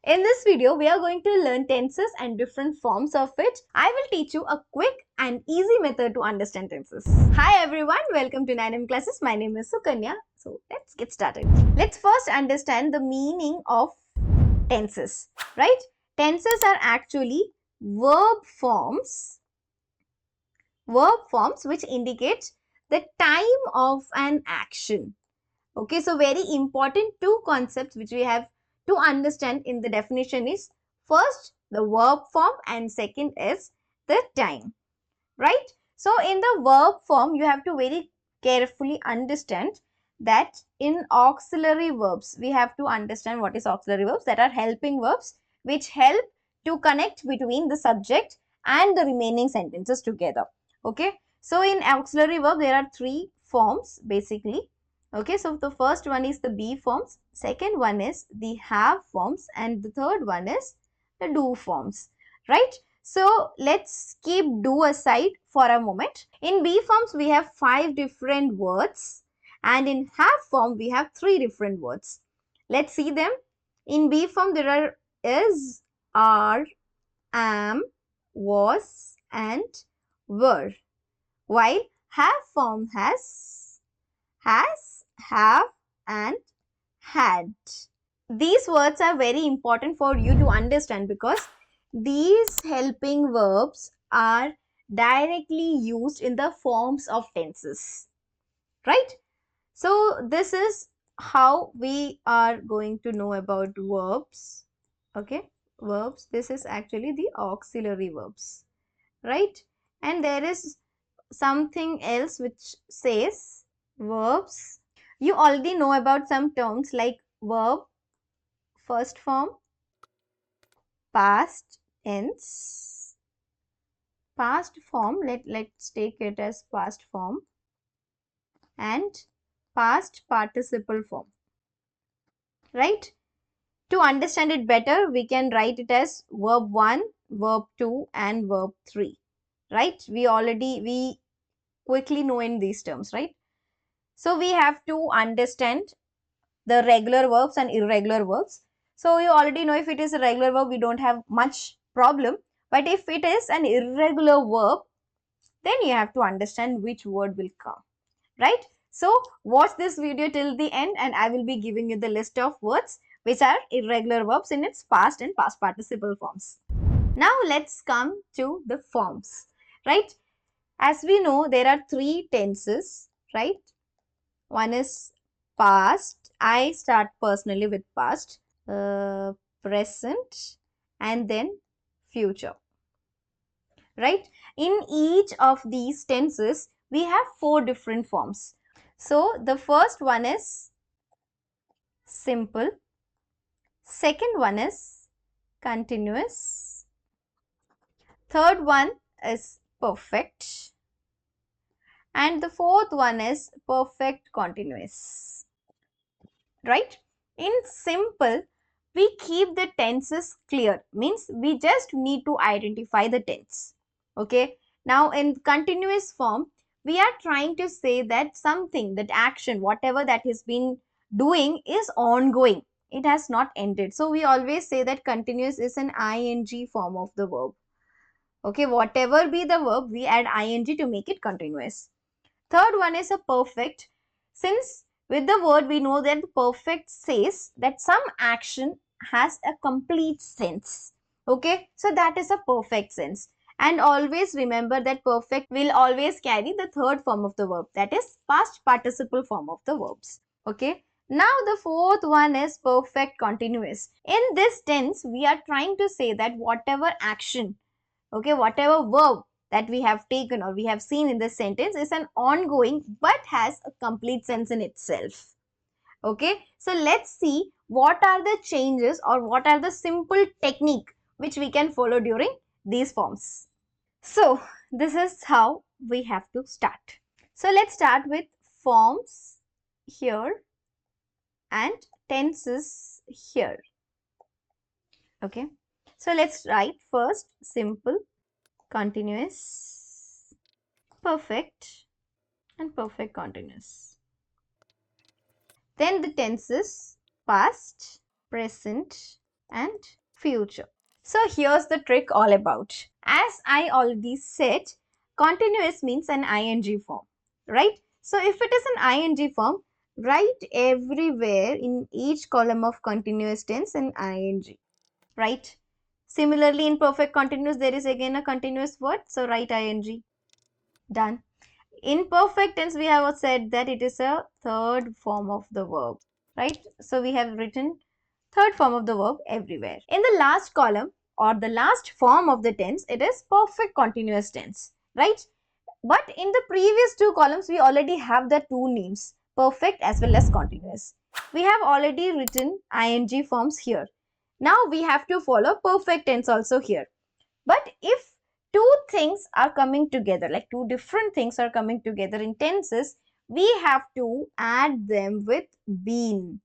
In this video, we are going to learn tenses and different forms of it. I will teach you a quick and easy method to understand tenses. Hi everyone, welcome to 9M classes. My name is Sukanya. So let's get started. Let's first understand the meaning of tenses, right? Tenses are actually verb forms which indicate the time of an action. Okay, so very important two concepts which we have to understand in the definition is first the verb form and second is the time, right? So in the verb form, you have to very carefully understand that in auxiliary verbs, we have to understand what is auxiliary verbs, that are helping verbs which help to connect between the subject and the remaining sentences together. Okay, so in auxiliary verb, there are three forms basically. Okay, so the first one is the be forms, second one is the have forms, and the third one is the do forms, right? So let's keep do aside for a moment. In be forms, we have 5 different words, and in have form, we have 3 different words. Let's see them. In be form, there are is, are, am, was, and were. While have form has, have, and had. These words are very important for you to understand because these helping verbs are directly used in the forms of tenses, right? So this is how we are going to know about verbs. Okay, verbs. This is actually the auxiliary verbs, right? And there is something else which says verbs. You already know about some terms like verb, first form, past tense, past form, let's take it as past form, and past participle form, right? To understand it better, we can write it as verb 1, verb 2 and verb 3, right? We quickly know in these terms, right? So we have to understand the regular verbs and irregular verbs. So you already know if it is a regular verb, we don't have much problem. But if it is an irregular verb, then you have to understand which word will come, right? So watch this video till the end and I will be giving you the list of words which are irregular verbs in its past and past participle forms. Now let's come to the forms, right? As we know, there are 3 tenses, right? One is past. I start personally with past, present, and then future, right? In each of these tenses, we have 4 different forms. So the first one is simple, second one is continuous, third one is perfect, and the fourth one is perfect continuous, right? In simple, we keep the tenses clear, means we just need to identify the tense. Okay, now in continuous form, we are trying to say that something, that action, whatever that has been doing is ongoing, it has not ended. So we always say that continuous is an ing form of the verb. Okay, whatever be the verb, we add ing to make it continuous. Third one is a perfect. Since with the word we know that perfect says that some action has a complete sense. Okay, so that is a perfect sense. And always remember that perfect will always carry the third form of the verb, that is past participle form of the verbs. Okay, now the fourth one is perfect continuous. In this tense, we are trying to say that whatever action, okay, whatever verb that we have taken or we have seen in this sentence is an ongoing but has a complete sense in itself. Okay, so let's see what are the changes or what are the simple technique which we can follow during these forms. So this is how we have to start. So let's start with forms here and tenses here. Okay, so let's write first simple, continuous, perfect, and perfect continuous. Then the tenses past, present, and future. So here's the trick all about. As I already said, continuous means an ing form, right? So if it is an ing form, write everywhere in each column of continuous tense an ing, right? Similarly, in perfect continuous, there is again a continuous word, so write ing. Done. In perfect tense, we have said that it is a third form of the verb, right? So we have written third form of the verb everywhere. In the last column or the last form of the tense, it is perfect continuous tense, right? But in the previous two columns, we already have the two names, perfect as well as continuous. We have already written ing forms here. Now we have to follow perfect tense also here. But if two things are coming together, like two different things are coming together in tenses, we have to add them with been.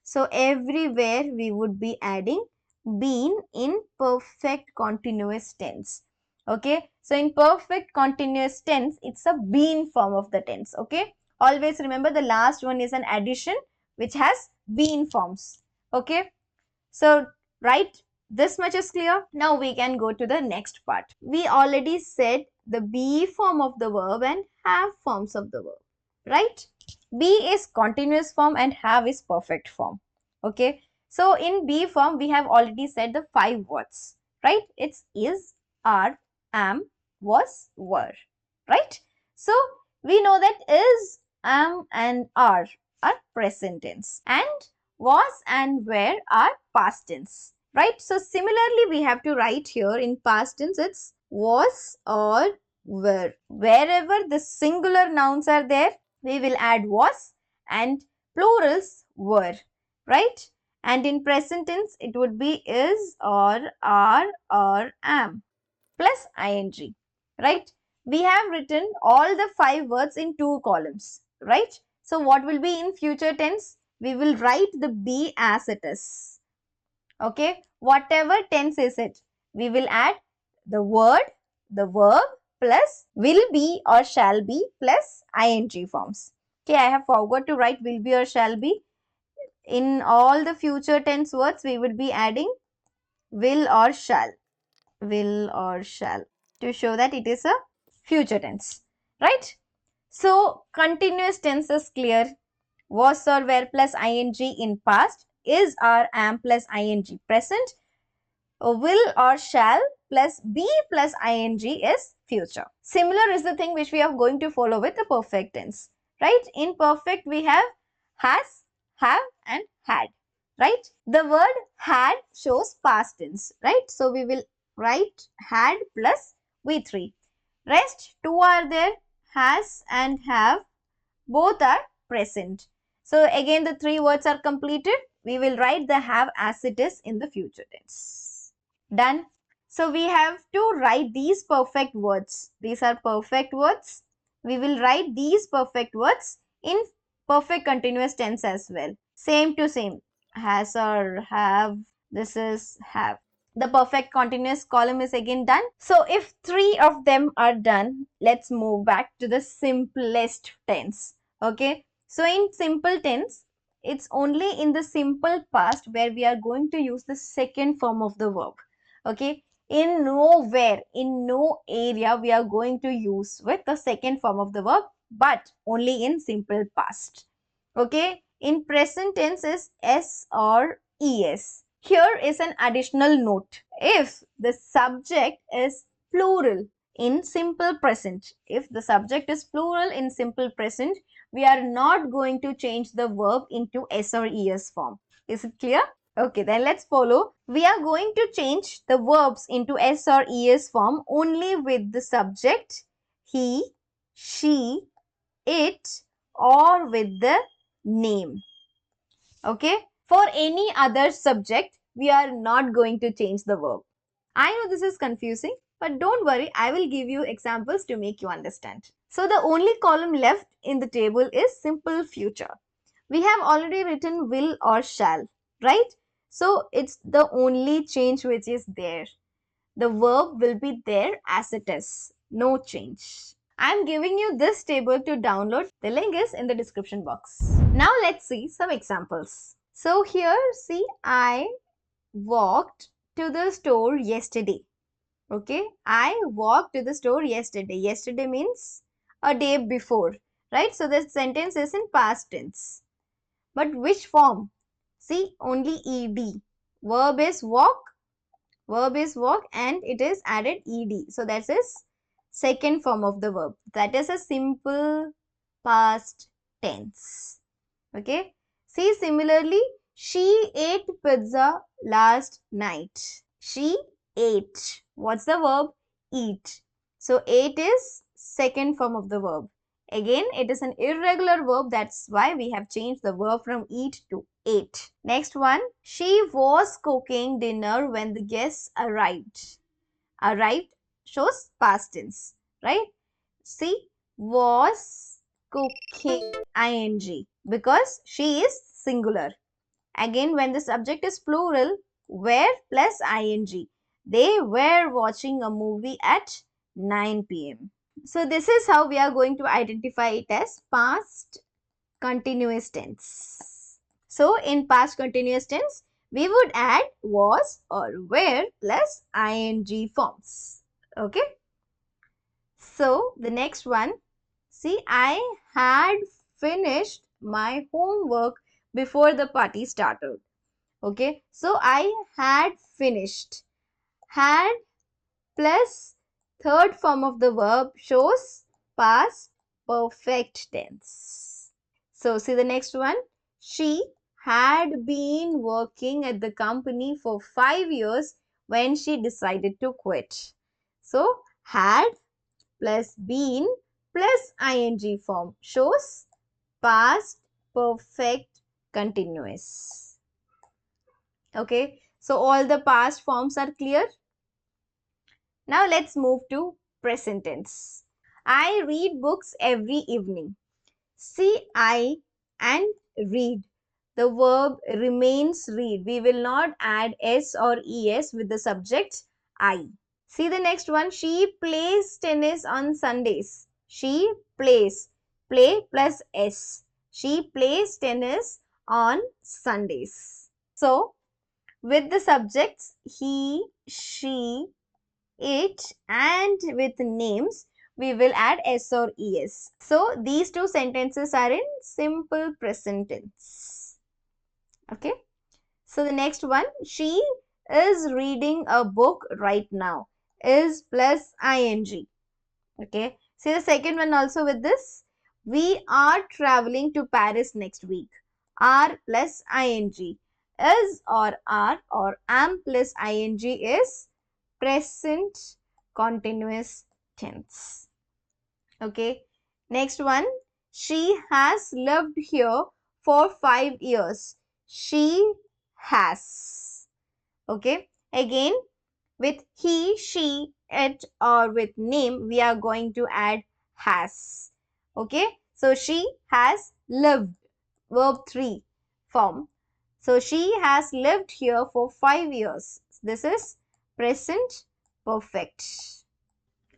So everywhere we would be adding been in perfect continuous tense. Okay. So in perfect continuous tense, it's a been form of the tense. Okay. Always remember the last one is an addition which has been forms. Okay. So right, this much is clear. Now we can go to the next part. We already said the be form of the verb and have forms of the verb, right? Be is continuous form and have is perfect form. Okay. So in be form, we have already said the 5 words, right? It's is, are, am, was, were, right? So we know that is, am and are present tense and was and were are past tense, right? So similarly, we have to write here in past tense, it's was or were. Wherever the singular nouns are there, we will add was and plurals were, right? And in present tense, it would be is or are or am plus ing, right? We have written all the 5 words in 2 columns, right? So what will be in future tense? We will write the be as it is. Okay, whatever tense is it, we will add the word, the verb plus will be or shall be plus ing forms. Okay, I have forgot to write will be or shall be. In all the future tense words, we would be adding will or shall, will or shall, to show that it is a future tense, right? So continuous tense is clear. Was or were plus ing in past, is or am plus ing present, will or shall plus be plus ing is future. Similar is the thing which we are going to follow with the perfect tense, right? In perfect we have has, have and had, right? The word had shows past tense, right? So we will write had plus V3. Rest two are there, has and have, both are present. So again the 3 words are completed. We will write the have as it is in the future tense. Done. So we have to write these perfect words. These are perfect words. We will write these perfect words in perfect continuous tense as well. Same to same. Has or have. This is have. The perfect continuous column is again done. So if 3 of them are done, let's move back to the simplest tense. Okay. So in simple tense, it's only in the simple past where we are going to use the second form of the verb. Okay. In nowhere, in no area, we are going to use with the second form of the verb, but only in simple past. Okay. In present tense is S or ES. Here is an additional note. If the subject is plural in simple present, if the subject is plural in simple present, we are not going to change the verb into S or ES form. Is it clear? Okay, then let's follow. We are going to change the verbs into S or ES form only with the subject he, she, it, or with the name. Okay. For any other subject, we are not going to change the verb. I know this is confusing, but don't worry, I will give you examples to make you understand. So the only column left in the table is simple future. We have already written will or shall, right? So it's the only change which is there. The verb will be there as it is. No change. I am giving you this table to download. The link is in the description box. Now let's see some examples. So here see I walked to the store yesterday. Okay, I walked to the store yesterday. Yesterday means a day before, right? So the sentence is in past tense. But which form? See, only ed. Verb is walk, and it is added ed. So that is second form of the verb. That is a simple past tense. Okay. See, similarly, she ate pizza last night. She ate. What's the verb? Eat. So ate is second form of the verb. Again, it is an irregular verb. That's why we have changed the verb from eat to ate. Next one. She was cooking dinner when the guests arrived. Arrived shows past tense, right? See, was cooking ing because she is singular. Again, when the subject is plural, were plus ing. They were watching a movie at 9 p.m. So this is how we are going to identify it as past continuous tense. So in past continuous tense, we would add was or were plus ing forms. Okay. So the next one, see, I had finished my homework before the party started. Okay, so I had finished. Had plus third form of the verb shows past perfect tense. So see the next one. She had been working at the company for 5 years when she decided to quit. So had plus been plus ing form shows past perfect continuous. Okay, so all the past forms are clear. Now let's move to present tense. I read books every evening. See, I and read. The verb remains read. We will not add s or es with the subject I. See the next one. She plays tennis on Sundays. She plays. Play plus s. She plays tennis on Sundays. So, with the subjects he, she, it and with names, we will add s or es. So, these two sentences are in simple present tense. Okay. So, the next one. She is reading a book right now. Is plus ing. Okay. See the second one also with this. We are traveling to Paris next week. Are plus ing. Is or are or am plus ing is present continuous tense. Okay. Next one. She has lived here for 5 years. She has. Okay. Again, with he, she, it or with name, we are going to add has. Okay. So, she has lived, verb 3 form. So, she has lived here for 5 years. This is present perfect.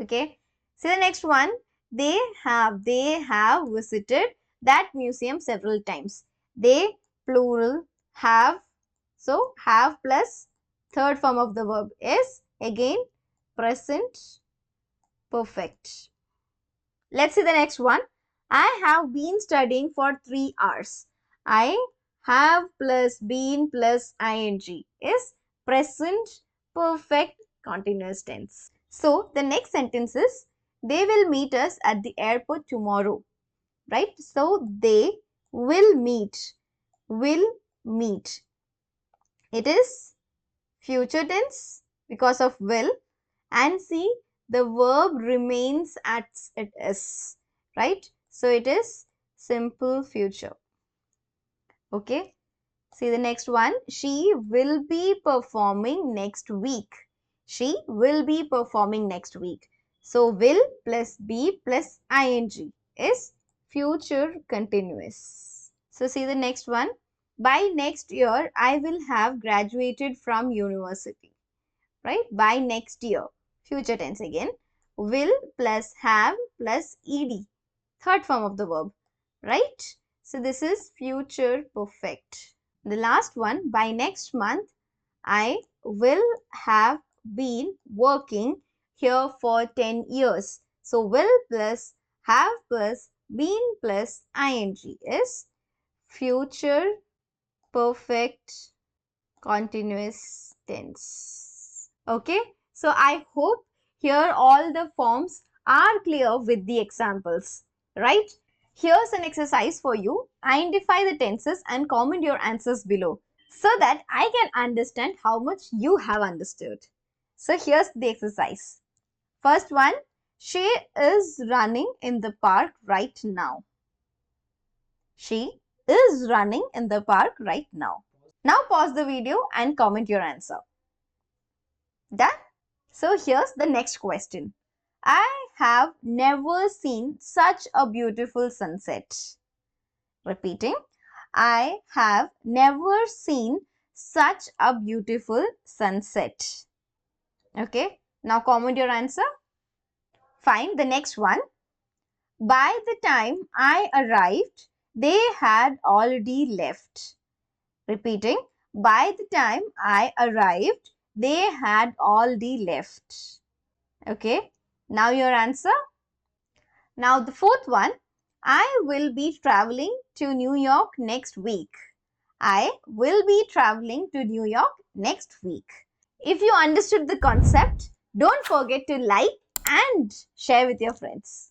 Okay. See the next one. They have visited that museum several times. They plural have. So, have plus third form of the verb is again present perfect. Let's see the next one. I have been studying for 3 hours. I have plus been plus ing is present perfect continuous tense. So the next sentence is they will meet us at the airport tomorrow. Right? So they will meet. Will meet. It is future tense because of will, and see the verb remains as it is, right? So it is simple future. Okay. See the next one. She will be performing next week. She will be performing next week. So will plus be plus ing is future continuous. So see the next one. By next year, I will have graduated from university. Right? By next year. Future tense again. Will plus have plus ed. Third form of the verb. Right? So this is future perfect. The last one, by next month, I will have been working here for 10 years. So, will plus have plus been plus ing is future perfect continuous tense. Okay. So, I hope here all the forms are clear with the examples, right? Here's an exercise for you. Identify the tenses and comment your answers below so that I can understand how much you have understood. So here's the exercise. First one, she is running in the park right now. She is running in the park right now. Now pause the video and comment your answer. Done? So here's the next question. I have never seen such a beautiful sunset. Repeating. I have never seen such a beautiful sunset. Okay. Now comment your answer. Fine. The next one. By the time I arrived, they had already left. Repeating. By the time I arrived, they had already left. Okay. Now your answer. Now the fourth one. I will be traveling to New York next week. I will be traveling to New York next week. If you understood the concept, don't forget to like and share with your friends.